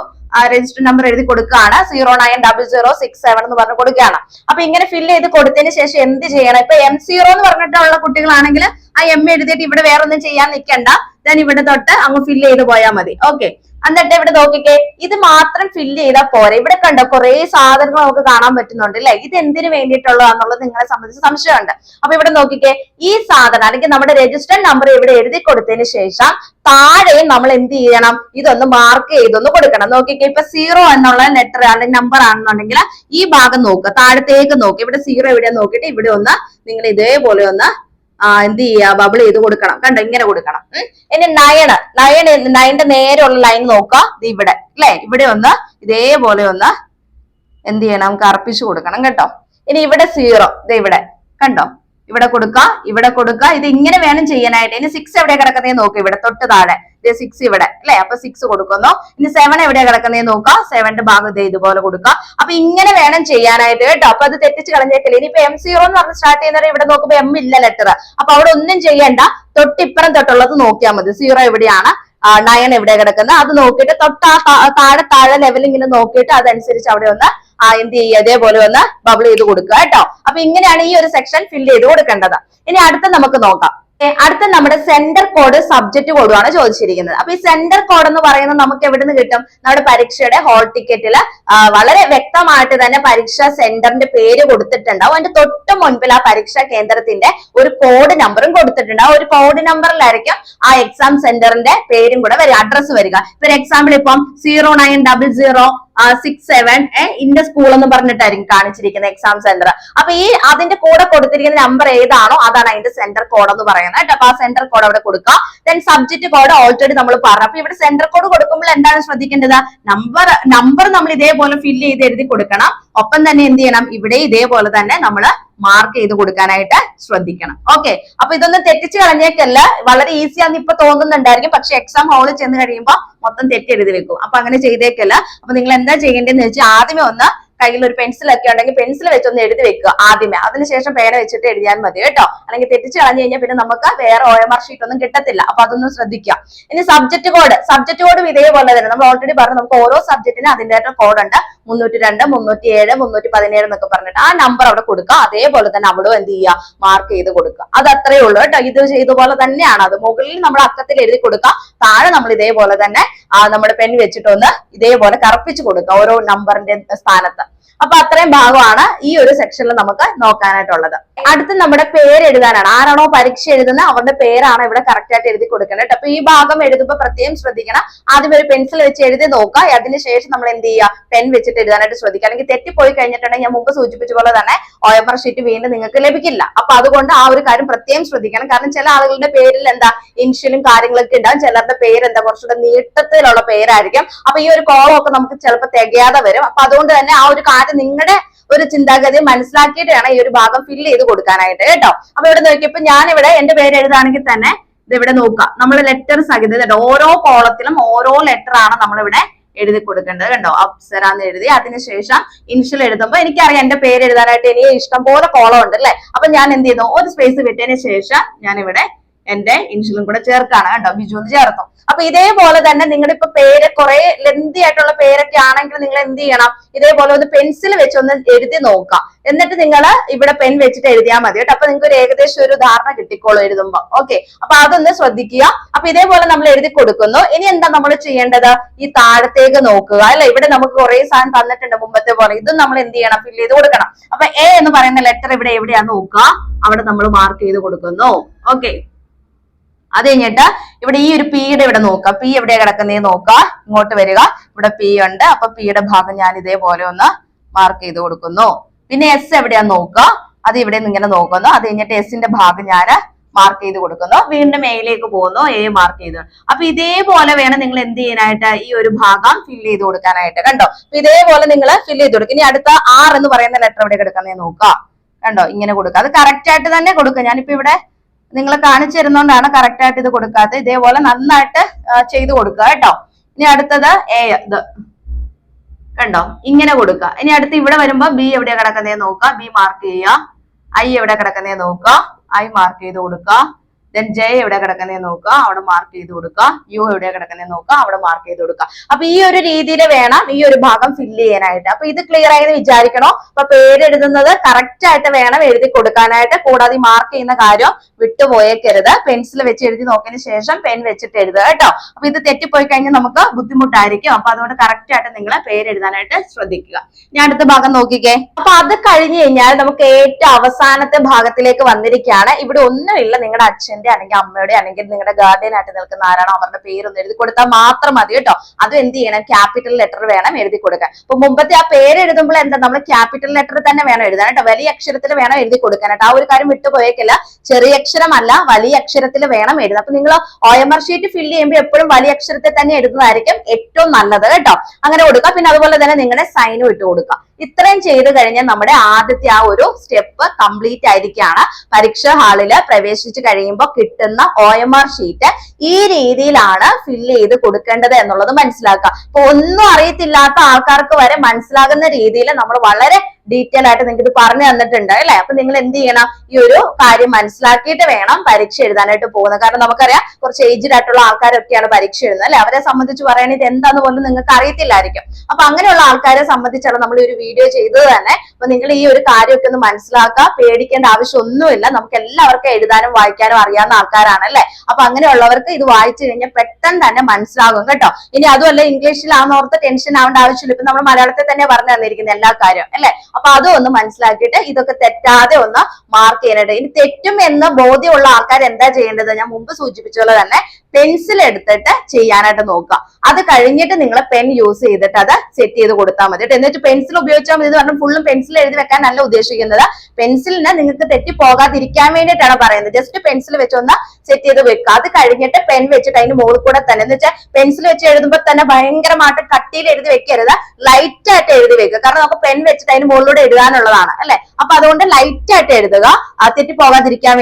രജിസ്റ്റർ നമ്പർ എഴുതി കൊടുക്കുകയാണ്, 090067 എന്ന് പറഞ്ഞ് കൊടുക്കുകയാണ്. അപ്പൊ ഇങ്ങനെ ഫില്ല് ചെയ്ത് കൊടുത്തതിന് ശേഷം എന്ത് ചെയ്യണം, ഇപ്പൊ M0 എന്ന് പറഞ്ഞിട്ടുള്ള കുട്ടികളാണെങ്കിൽ ആ M എഴുതിയിട്ട് ഇവിടെ വേറെ ഒന്നും ചെയ്യാൻ നിൽക്കണ്ട, ദെൻ ഇവിടെ തൊട്ട് അങ്ങ് ഫില്ല് ചെയ്ത് പോയാൽ മതി. ഓക്കെ, എന്നിട്ട് ഇവിടെ നോക്കിക്കേ, ഇത് മാത്രം ഫില്ല് ചെയ്താൽ പോരെ. ഇവിടെ കണ്ടോ കുറെ സാധനങ്ങൾ നമുക്ക് കാണാൻ പറ്റുന്നുണ്ട് അല്ലെ. ഇത് എന്തിനു വേണ്ടിയിട്ടുള്ളതാന്നുള്ളത് നിങ്ങളെ സംബന്ധിച്ച് സംശയമുണ്ട്. അപ്പൊ ഇവിടെ നോക്കിക്കേ, ഈ സാധനം അല്ലെങ്കിൽ നമ്മുടെ രജിസ്റ്റർ നമ്പർ ഇവിടെ എഴുതി കൊടുത്തതിന് ശേഷം താഴെ നമ്മൾ എന്ത് ചെയ്യണം, ഇതൊന്ന് മാർക്ക് ചെയ്തൊന്ന് കൊടുക്കണം. നോക്കിക്കേ, ഇപ്പൊ 0 എന്നുള്ള ലെറ്റർ അല്ലെങ്കിൽ നമ്പർ ആണെന്നുണ്ടെങ്കിൽ ഈ ഭാഗം നോക്കുക, താഴത്തേക്ക് നോക്കി, ഇവിടെ 0 എവിടെ നോക്കിയിട്ട് ഇവിടെ ഒന്ന് നിങ്ങൾ ഇതേപോലെ ഒന്ന് എന്ത് ചെയ്യുക, ബബിൾ ചെയ്ത് കൊടുക്കണം. കണ്ടോ, ഇങ്ങനെ കൊടുക്കണം. ഇനി 9ന്റെ നേരെയുള്ള ലൈൻ നോക്കുക, ഇത് ഇവിടെ അല്ലെ, ഇവിടെ ഒന്ന് ഇതേപോലെ ഒന്ന് എന്ത് ചെയ്യണം, നമുക്ക് അർപ്പിച്ചു കൊടുക്കണം കേട്ടോ. ഇനി ഇവിടെ 0, ഇത് ഇവിടെ കണ്ടോ, ഇവിടെ കൊടുക്കുക, ഇവിടെ കൊടുക്കുക. ഇത് ഇങ്ങനെ വേണം ചെയ്യാനായിട്ട്. ഇനി 6 എവിടെ കിടക്കുന്നേ നോക്കുക, ഇവിടെ തൊട്ട് താഴെ 6 ഇവിടെ അല്ലെ. അപ്പൊ 6 കൊടുക്കുന്നു. ഇനി 7 എവിടെ കിടക്കുന്നേ നോക്കുക, 7ന്റെ ഭാഗം ഇതേപോലെ കൊടുക്കുക. അപ്പൊ ഇങ്ങനെ വേണം ചെയ്യാനായിട്ട് കേട്ടോ. അപ്പൊ അത് തെറ്റിച്ച് കളഞ്ഞേക്കില്ല. ഇനിയിപ്പോ M0 എന്ന് പറഞ്ഞ് സ്റ്റാർട്ട് ചെയ്യുന്നവരെ ഇവിടെ നോക്കുമ്പോ M ഇല്ല ലെറ്റർ, അപ്പൊ അവിടെ ഒന്നും ചെയ്യണ്ട, തൊട്ടിപ്പുറം തൊട്ടുള്ളത് നോക്കിയാൽ മതി. 0 എവിടെയാണ്, 9 എവിടെ കിടക്കുന്നത് അത് നോക്കിയിട്ട് താഴെ ലെവൽ ഇങ്ങനെ നോക്കിയിട്ട് അതനുസരിച്ച് അവിടെ ഒന്ന് എന്ത് ചെയ്യുക, അതേപോലെ ഒന്ന് ബബിൾ ചെയ്ത് കൊടുക്കുക കേട്ടോ. അപ്പൊ ഇങ്ങനെയാണ് ഈ ഒരു സെക്ഷൻ ഫില്ല് ചെയ്ത് കൊടുക്കേണ്ടത്. ഇനി അടുത്ത നമുക്ക് നോക്കാം. അടുത്ത നമ്മുടെ സെന്റർ കോഡ് സബ്ജക്ട് കോഡുമാണ് ചോദിച്ചിരിക്കുന്നത്. അപ്പൊ ഈ സെന്റർ കോഡ് എന്ന് പറയുന്നത് നമുക്ക് എവിടെ നിന്ന് കിട്ടും, നമ്മുടെ പരീക്ഷയുടെ ഹോൾ ടിക്കറ്റില് വളരെ വ്യക്തമായിട്ട് തന്നെ പരീക്ഷാ സെന്ററിന്റെ പേര് കൊടുത്തിട്ടുണ്ടാവും. അതിന്റെ തൊട്ട് മുൻപിൽ ആ പരീക്ഷാ കേന്ദ്രത്തിന്റെ ഒരു കോഡ് നമ്പറും കൊടുത്തിട്ടുണ്ട്. ആ ഒരു കോഡ് നമ്പറിലായിരിക്കും ആ എക്സാം സെന്ററിന്റെ പേരും കൂടെ വരിക, അഡ്രസ് വരിക. ഫോർ എക്സാമ്പിൾ ഇപ്പം 090067 ഇന്ന സ്കൂൾ എന്ന് പറഞ്ഞിട്ടായിരിക്കും കാണിച്ചിരിക്കുന്നത് എക്സാം സെന്റർ. അപ്പൊ ഈ അതിന്റെ കൂടെ കൊടുത്തിരിക്കുന്ന നമ്പർ ഏതാണോ അതാണ് അതിന്റെ സെന്റർ കോഡ് എന്ന് പറയുന്നത് കേട്ടോ. അപ്പൊ ആ സെന്റർ കോഡ് അവിടെ കൊടുക്കുക. ദെൻ സബ്ജക്ട് കോഡ് ഓൾറെഡി നമ്മൾ പറഞ്ഞു. അപ്പൊ ഇവിടെ സെന്റർ കോഡ് കൊടുക്കുമ്പോൾ എന്താണ് ശ്രദ്ധിക്കേണ്ടത്, നമ്പർ നമ്മൾ ഇതേപോലെ ഫില്ല് ചെയ്ത് എഴുതി കൊടുക്കണം. ഒപ്പം തന്നെ എന്ത് ചെയ്യണം, ഇവിടെ ഇതേപോലെ തന്നെ നമ്മൾ മാർക്ക് ചെയ്ത് കൊടുക്കാനായിട്ട് ശ്രദ്ധിക്കണം. ഓക്കെ, അപ്പൊ ഇതൊന്നും തെറ്റിച്ച് കളഞ്ഞേക്കല്ല, വളരെ ഈസി ആണെന്ന് ഇപ്പൊ തോന്നുന്നുണ്ടായിരിക്കും, പക്ഷെ എക്സാം ഹാളിൽ ചെന്ന് കഴിയുമ്പോൾ മൊത്തം തെറ്റി എഴുതി വെക്കും. അപ്പൊ അങ്ങനെ ചെയ്തേക്കല്ല. അപ്പൊ നിങ്ങൾ എന്താ ചെയ്യേണ്ടതെന്ന് വെച്ചാൽ ആദ്യമേ ഒന്ന് കയ്യിൽ ഒരു പെൻസിലൊക്കെ ഉണ്ടെങ്കിൽ പെൻസിൽ വെച്ചൊന്ന് എഴുതി വെക്കുക ആദ്യമേ, അതിനുശേഷം പേന വെച്ചിട്ട് എഴുതിയാൽ മതി കേട്ടോ. അല്ലെങ്കിൽ തെറ്റിച്ച് കളഞ്ഞു കഴിഞ്ഞാൽ പിന്നെ നമുക്ക് വേറെ OMR ഷീറ്റ് ഒന്നും കിട്ടത്തില്ല. അപ്പൊ അതൊന്നും ശ്രദ്ധിക്കാം. ഇനി സബ്ജക്ട് കോഡും ഇതേപോലെ തന്നെ നമ്മൾ ഓൾറെഡി പറഞ്ഞു, നമുക്ക് ഓരോ സബ്ജക്റ്റിനും അതിൻ്റെതായിട്ട് കോഡ് ഉണ്ട്. 302, 307, 317 എന്നൊക്കെ പറഞ്ഞിട്ട് ആ നമ്പർ അവിടെ കൊടുക്കുക. അതേപോലെ തന്നെ അവിടെ എന്ത് ചെയ്യുക, മാർക്ക് ചെയ്ത് കൊടുക്കുക. അത് അത്രയേ ഉള്ളൂ കേട്ടോ. ഇത് ചെയ്തപോലെ തന്നെയാണ്. അത് മുകളിൽ നമ്മൾ അക്കത്തിൽ എഴുതി കൊടുക്കുക, താഴെ നമ്മൾ ഇതേപോലെ തന്നെ നമ്മുടെ പെൻ വെച്ചിട്ടൊന്ന് ഇതേപോലെ കറുപ്പിച്ച് കൊടുക്കുക ഓരോ നമ്പറിന്റെ സ്ഥാനത്ത്. അപ്പൊ അത്രയും ഭാഗമാണ് ഈ ഒരു സെക്ഷനിൽ നമുക്ക് നോക്കാനായിട്ടുള്ളത്. അടുത്ത് നമ്മുടെ പേര് എഴുതാനാണ്. ആരാണോ പരീക്ഷ എഴുതുന്നത് അവരുടെ പേരാണ് ഇവിടെ കറക്റ്റ് ആയിട്ട് എഴുതി കൊടുക്കേണ്ടത്. അപ്പൊ ഈ ഭാഗം എഴുതുമ്പോൾ പ്രത്യേകം ശ്രദ്ധിക്കണം. ആദ്യം ഒരു പെൻസിൽ വെച്ച് എഴുതി നോക്കുക, അതിനുശേഷം നമ്മൾ എന്ത് ചെയ്യുക, പെൻ വെച്ചിട്ട് എഴുതാനായിട്ട് ശ്രദ്ധിക്കുക. അല്ലെങ്കിൽ തെറ്റിപ്പോയി കഴിഞ്ഞിട്ടുണ്ടെങ്കിൽ ഞാൻ മുമ്പ് സൂചിപ്പിച്ച പോലെ തന്നെ OMR ഷീറ്റ് വീണ്ടും നിങ്ങൾക്ക് ലഭിക്കില്ല. അപ്പൊ അതുകൊണ്ട് ആ ഒരു കാര്യം പ്രത്യേകം ശ്രദ്ധിക്കണം. കാരണം ചില ആളുകളുടെ പേരിൽ എന്താ ഇൻഷ്യലും കാര്യങ്ങളൊക്കെ ഉണ്ടാവും, ചിലരുടെ പേര് എന്താ കുറച്ചുകൂടെ നീട്ടത്തിലുള്ള പേരായിരിക്കും. അപ്പൊ ഈ ഒരു കോളം ഒക്കെ നമുക്ക് ചിലപ്പോൾ തികയാതെ വരും. അപ്പൊ അതുകൊണ്ട് തന്നെ ആ ഒരു കാര്യം നിങ്ങളുടെ ഒരു ചിന്താഗതി മനസ്സിലാക്കിയിട്ട് വേണം ഈ ഒരു ഭാഗം ഫില്ല് ചെയ്ത് കൊടുക്കാനായിട്ട് കേട്ടോ. അപ്പൊ ഇവിടെ നോക്കിയപ്പോ ഞാനിവിടെ എന്റെ പേര് എഴുതാണെങ്കിൽ തന്നെ ഇത് ഇവിടെ നോക്കാം, നമ്മൾ ലെറ്റർ സഹിതം ഓരോ കോളത്തിലും ഓരോ ലെറ്റർ ആണ് നമ്മളിവിടെ എഴുതി കൊടുക്കേണ്ടത് കണ്ടോ. അപ്സര എന്ന് എഴുതി, അതിനുശേഷം ഇനിഷ്യൽ എഴുതുമ്പോൾ എനിക്കറിയാം എന്റെ പേര് എഴുതാനായിട്ട് എനിക്ക് ഇഷ്ടം പോലെ കോളം ഉണ്ട് അല്ലെ. അപ്പൊ ഞാൻ എന്ത് ചെയ്യുന്നു, ഒരു സ്പേസ് വിട്ടതിന് ശേഷം ഞാൻ ഇവിടെ എന്റെ ഇനിഷ്യലും കൂടെ ചേർക്കാണ് കേട്ടോ, ബിജു എന്ന് ചേർത്തു. അപ്പൊ ഇതേപോലെ തന്നെ നിങ്ങളുടെ ഇപ്പൊ പേര് കുറെ ലെന്തി ആയിട്ടുള്ള പേരൊക്കെ ആണെങ്കിൽ നിങ്ങൾ എന്ത് ചെയ്യണം, ഇതേപോലെ ഒന്ന് പെൻസിൽ വെച്ച് ഒന്ന് എഴുതി നോക്കാം. എന്നിട്ട് നിങ്ങൾ ഇവിടെ പെൻ വെച്ചിട്ട് എഴുതിയാൽ മതി കേട്ടോ. അപ്പൊ നിങ്ങൾക്ക് ഒരു ഏകദേശം ഒരു ധാരണ കിട്ടിക്കോളൂ എഴുതുമ്പോ. ഓക്കെ, അപ്പൊ അതൊന്ന് ശ്രദ്ധിക്കുക. അപ്പൊ ഇതേപോലെ നമ്മൾ എഴുതി കൊടുക്കുന്നു. ഇനി എന്താ നമ്മൾ ചെയ്യേണ്ടത്, ഈ താഴത്തേക്ക് നോക്കുക അല്ലെ. ഇവിടെ നമുക്ക് കുറെ സാധനം തന്നിട്ടുണ്ട് മുമ്പത്തെ പോലെ, ഇതും നമ്മൾ എന്ത് ചെയ്യണം, ഫില്ല് ചെയ്ത് കൊടുക്കണം. അപ്പൊ A എന്ന് പറയുന്ന ലെറ്റർ ഇവിടെ എവിടെയാന്ന് നോക്കുക, അവിടെ നമ്മൾ മാർക്ക് ചെയ്ത് കൊടുക്കുന്നു. ഓക്കെ, അത് കഴിഞ്ഞിട്ട് ഇവിടെ ഈ ഒരു പിയുടെ ഇവിടെ നോക്കുക, പി എവിടെയാ കിടക്കുന്നേ നോക്കുക, ഇങ്ങോട്ട് വരിക, ഇവിടെ പി ഉണ്ട്. അപ്പൊ പിയുടെ ഭാഗം ഞാൻ ഇതേപോലെ ഒന്ന് മാർക്ക് ചെയ്ത് കൊടുക്കുന്നു. പിന്നെ എസ് എവിടെയാന്ന് നോക്കുക, അത് ഇവിടെ നിന്ന് ഇങ്ങനെ നോക്കുന്നു. അത് കഴിഞ്ഞിട്ട് എസിന്റെ ഭാഗം ഞാൻ മാർക്ക് ചെയ്ത് കൊടുക്കുന്നു. വീണ്ടും എയിലേക്ക് പോകുന്നു, എ മാർക്ക് ചെയ്തു. അപ്പൊ ഇതേപോലെ വേണം നിങ്ങൾ എന്ത് ചെയ്യാനായിട്ട്, ഈ ഒരു ഭാഗം ഫില്ല് ചെയ്ത് കൊടുക്കാനായിട്ട് കണ്ടോ. അപ്പൊ ഇതേപോലെ നിങ്ങൾ ഫില്ല് ചെയ്ത് കൊടുക്കും. ഇനി അടുത്ത R എന്ന് പറയുന്ന ലെറ്റർ എവിടെ കിടക്കുന്നേ നോക്കുക, കണ്ടോ, ഇങ്ങനെ കൊടുക്കുക. അത് കറക്റ്റ് ആയിട്ട് തന്നെ കൊടുക്കുക. ഞാനിപ്പോ ഇവിടെ നിങ്ങൾ കാണിച്ചു തരുന്നോണ്ടാണ് കറക്റ്റ് ആയിട്ട് ഇത് കൊടുക്കാത്തത്. ഇതേപോലെ നന്നായിട്ട് ചെയ്ത് കൊടുക്കുക കേട്ടോ. ഇനി അടുത്തത് A, ഇത് കണ്ടോ, ഇങ്ങനെ കൊടുക്കുക. ഇനി അടുത്ത് ഇവിടെ വരുമ്പോ B എവിടെയാ കിടക്കുന്നേ നോക്കുക, B മാർക്ക് ചെയ്യുക. I എവിടെ കിടക്കുന്നേ നോക്കുക, I മാർക്ക് ചെയ്ത് കൊടുക്കുക. ദെൻ J എവിടെ കിടക്കുന്നേ നോക്കുക, അവിടെ മാർക്ക് ചെയ്ത് കൊടുക്കുക. U എവിടെ കിടക്കുന്നേ നോക്കുക, അവിടെ മാർക്ക് ചെയ്ത് കൊടുക്കുക. അപ്പൊ ഈ ഒരു രീതിയിൽ വേണം ഈ ഒരു ഭാഗം ഫില്ല് ചെയ്യാനായിട്ട്. അപ്പൊ ഇത് ക്ലിയർ ആയെന്ന് വിചാരിക്കണോ. അപ്പൊ പേര് എഴുതുന്നത് കറക്റ്റ് ആയിട്ട് വേണം എഴുതി കൊടുക്കാനായിട്ട്. കൂടാതെ മാർക്ക് ചെയ്യുന്ന കാര്യം വിട്ടുപോയേക്കരുത്. പെൻസിൽ വെച്ച് എഴുതി നോക്കിയതിന് ശേഷം പെൻ വെച്ചിട്ട് എഴുതുക കേട്ടോ. അപ്പൊ ഇത് തെറ്റിപ്പോയി കഴിഞ്ഞാൽ നമുക്ക് ബുദ്ധിമുട്ടായിരിക്കും. അപ്പൊ അതുകൊണ്ട് കറക്റ്റ് ആയിട്ട് നിങ്ങൾ പേര് എഴുതാനായിട്ട് ശ്രദ്ധിക്കുക. ഞാൻ അടുത്ത ഭാഗം നോക്കിക്കേ. അപ്പൊ അത് കഴിഞ്ഞ് കഴിഞ്ഞാൽ നമുക്ക് ഏറ്റവും അവസാനത്തെ ഭാഗത്തിലേക്ക് വന്നിരിക്കുകയാണ്. ഇവിടെ ഒന്നുമില്ല, നിങ്ങളുടെ അച്ഛൻ അല്ലെങ്കിൽ അമ്മയുടെ അല്ലെങ്കിൽ നിങ്ങളുടെ ഗാർഡിയൻ ആയിട്ട് നിൽക്കുന്ന ആരാണോ അവരുടെ പേരൊന്ന് എഴുതി കൊടുത്താൽ മാത്രം മതി കേട്ടോ. അതും എന്ത് ചെയ്യണം, ക്യാപിറ്റൽ ലെറ്റർ വേണം എഴുതി കൊടുക്കാൻ. അപ്പൊ മുമ്പത്തെ ആ പേര് എഴുതുമ്പോൾ എന്താ, നമ്മൾ ക്യാപിറ്റൽ ലെറ്റർ തന്നെ വേണം എഴുതാൻ കേട്ടോ. വലിയ അക്ഷരത്തിൽ വേണം എഴുതി കൊടുക്കാനായിട്ട്. ആ ഒരു കാര്യം വിട്ടുപോയേക്കില്ല. ചെറിയ അക്ഷരമല്ല, വലിയ അക്ഷരത്തിൽ വേണം എഴുതാൻ. അപ്പൊ നിങ്ങൾ OMR ഷീറ്റ് ഫില്ല് ചെയ്യുമ്പോൾ എപ്പോഴും വലിയ അക്ഷരത്തിൽ തന്നെ എഴുതുന്നതായിരിക്കും ഏറ്റവും നല്ലത് കേട്ടോ. അങ്ങനെ കൊടുക്കുക. പിന്നെ അതുപോലെ തന്നെ നിങ്ങളുടെ സൈനും ഇട്ട് കൊടുക്കുക. ഇത്രയും ചെയ്ത് കഴിഞ്ഞാൽ നമ്മുടെ ആദ്യത്തെ ആ ഒരു സ്റ്റെപ്പ് കംപ്ലീറ്റ് ആയിരിക്കുകയാണ്. പരീക്ഷാ ഹാളിൽ പ്രവേശിച്ചു കഴിയുമ്പോൾ കിട്ടുന്ന OMR ഷീറ്റ് ഈ രീതിയിലാണ് ഫില്ല് ചെയ്ത് കൊടുക്കേണ്ടത് എന്നുള്ളത് മനസ്സിലാക്കുക. ഇപ്പൊ ഒന്നും അറിയത്തില്ലാത്ത ആൾക്കാർക്ക് വരെ മനസ്സിലാകുന്ന രീതിയിൽ നമ്മൾ വളരെ ഡീറ്റെയിൽ ആയിട്ട് നിങ്ങൾക്ക് ഇത് പറഞ്ഞു തന്നിട്ടുണ്ട് അല്ലെ. അപ്പൊ നിങ്ങൾ എന്ത് ചെയ്യണം, ഈ ഒരു കാര്യം മനസ്സിലാക്കിയിട്ട് വേണം പരീക്ഷ എഴുതാനായിട്ട് പോകുന്നത്. കാരണം നമുക്കറിയാം കുറച്ച് ഏജ്ഡ് ആയിട്ടുള്ള ആൾക്കാരൊക്കെയാണ് പരീക്ഷ എഴുതുന്നത് അല്ലെ. അവരെ സംബന്ധിച്ച് പറയുന്നത് ഇത് എന്താന്ന് പോലും നിങ്ങൾക്ക് അറിയത്തില്ലായിരിക്കും. അപ്പൊ അങ്ങനെയുള്ള ആൾക്കാരെ സംബന്ധിച്ചാണ് നമ്മൾ ഒരു വീഡിയോ ചെയ്തത് തന്നെ. അപ്പൊ നിങ്ങൾ ഈ ഒരു കാര്യമൊക്കെ ഒന്ന് മനസ്സിലാക്കുക. പേടിക്കേണ്ട ആവശ്യമൊന്നുമില്ല. നമുക്ക് എല്ലാവർക്കും എഴുതാനും വായിക്കാനും അറിയാവുന്ന ആൾക്കാരാണ് അല്ലെ. അപ്പൊ അങ്ങനെയുള്ളവർക്ക് ഇത് വായിച്ചു കഴിഞ്ഞാൽ പെട്ടെന്ന് തന്നെ മനസ്സിലാകും കേട്ടോ. ഇനി അതുമല്ല ഇംഗ്ലീഷിലാണെന്നോർത്ത് ടെൻഷൻ ആവേണ്ട ആവശ്യമില്ല. ഇപ്പൊ നമ്മൾ മലയാളത്തിൽ തന്നെ പറഞ്ഞു തന്നിരിക്കുന്ന എല്ലാ കാര്യവും അല്ലെ. അപ്പൊ അതും ഒന്ന് മനസ്സിലാക്കിയിട്ട് ഇതൊക്കെ തെറ്റാതെ ഒന്ന് മാർക്ക് ചെയ്യാനായിട്ട്. ഇനി തെറ്റും എന്ന് ബോധ്യമുള്ള ആൾക്കാർ എന്താ ചെയ്യേണ്ടത്, ഞാൻ മുമ്പ് സൂചിപ്പിച്ച പോലെ തന്നെ പെൻസിൽ എടുത്തിട്ട് ചെയ്യാനായിട്ട് നോക്കുക. അത് കഴിഞ്ഞിട്ട് നിങ്ങൾ പെൻ യൂസ് ചെയ്തിട്ട് അത് സെറ്റ് ചെയ്ത് കൊടുത്താൽ മതി. എന്നിട്ട് പെൻസിൽ ഉപയോഗിച്ചാൽ മതി എന്ന് പറഞ്ഞാൽ ഫുള്ളും പെൻസിൽ എഴുതി വെക്കാനല്ല ഉദ്ദേശിക്കുന്നത്. പെൻസിലിന് നിങ്ങൾക്ക് തെറ്റി പോകാതിരിക്കാൻ വേണ്ടിയിട്ടാണ് പറയുന്നത്. ജസ്റ്റ് പെൻസിൽ വെച്ചൊന്ന് സെറ്റ് ചെയ്ത് വെക്കുക. അത് കഴിഞ്ഞിട്ട് പെൻ വെച്ചിട്ട് അതിന് മുകളിൽ കൂടെ തന്നെ എന്ന് വെച്ചാൽ പെൻസിൽ വെച്ച് എഴുതുമ്പോൾ തന്നെ ഭയങ്കരമായിട്ട് കട്ടിയിൽ എഴുതി വെക്കരുത്, ലൈറ്റ് ആയിട്ട് എഴുതി വെക്കുക. കാരണം നമുക്ക് പെൻ വെച്ചിട്ട് അതിന് മുകളിലൂടെ എഴുതാനുള്ളതാണ് അല്ലെ. അപ്പൊ അതുകൊണ്ട് ലൈറ്റ് ആയിട്ട് എഴുതുക. തെറ്റിപ്പോകാതിരിക്കാൻ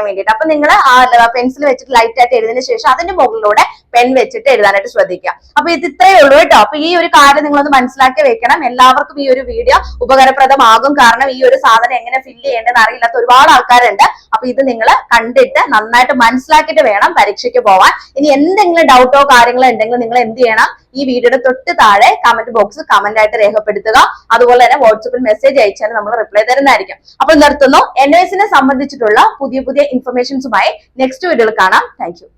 വേണ്ടിയിട്ട് അപ്പൊ നിങ്ങൾ ആ പെൻസിൽ വെച്ചിട്ട് ലൈറ്റ് ആയിട്ട് എഴുതിയതിനു ശേഷം അതിന്റെ മുകളിലൂടെ പെൻ വെച്ചിട്ട് എഴുതാനായിട്ട് ശ്രദ്ധിക്കുക. അപ്പൊ ഇത് ഇത്രയേ ഉള്ളൂ കേട്ടോ. അപ്പൊ ഈ ഒരു കാര്യം നിങ്ങളൊന്ന് മനസ്സിലാക്കി വെക്കണം. എല്ലാവർക്കും ഈ ഒരു വീഡിയോ ഉപകാരപ്രദമാകും. കാരണം ഈ ഒരു സാധനം എങ്ങനെ ഫില്ല് ചെയ്യേണ്ടതെന്ന് അറിയില്ലാത്ത ഒരുപാട് ആൾക്കാരുണ്ട്. അപ്പൊ ഇത് നിങ്ങൾ കണ്ടിട്ട് നന്നായിട്ട് മനസ്സിലാക്കിയിട്ട് വേണം പരീക്ഷയ്ക്ക് പോവാൻ. ഇനി എന്തെങ്കിലും ഡൗട്ടോ കാര്യങ്ങളോ ഉണ്ടെങ്കിൽ നിങ്ങൾ എന്ത് ചെയ്യണം, ഈ വീഡിയോയുടെ തൊട്ട് താഴെ കമന്റ് ബോക്സ് കമന്റ് ആയിട്ട് രേഖപ്പെടുത്തുക. അതുപോലെ തന്നെ വാട്സപ്പിൽ മെസ്സേജ് അയച്ചാൽ നമ്മൾ റിപ്ലൈ തരുന്നതായിരിക്കും. അപ്പോൾ നിർത്തുന്നു. NIS സംബന്ധിച്ചിട്ടുള്ള പുതിയ ഇൻഫർമേഷൻസുമായി നെക്സ്റ്റ് വീഡിയോയിൽ കാണാം. Thank you.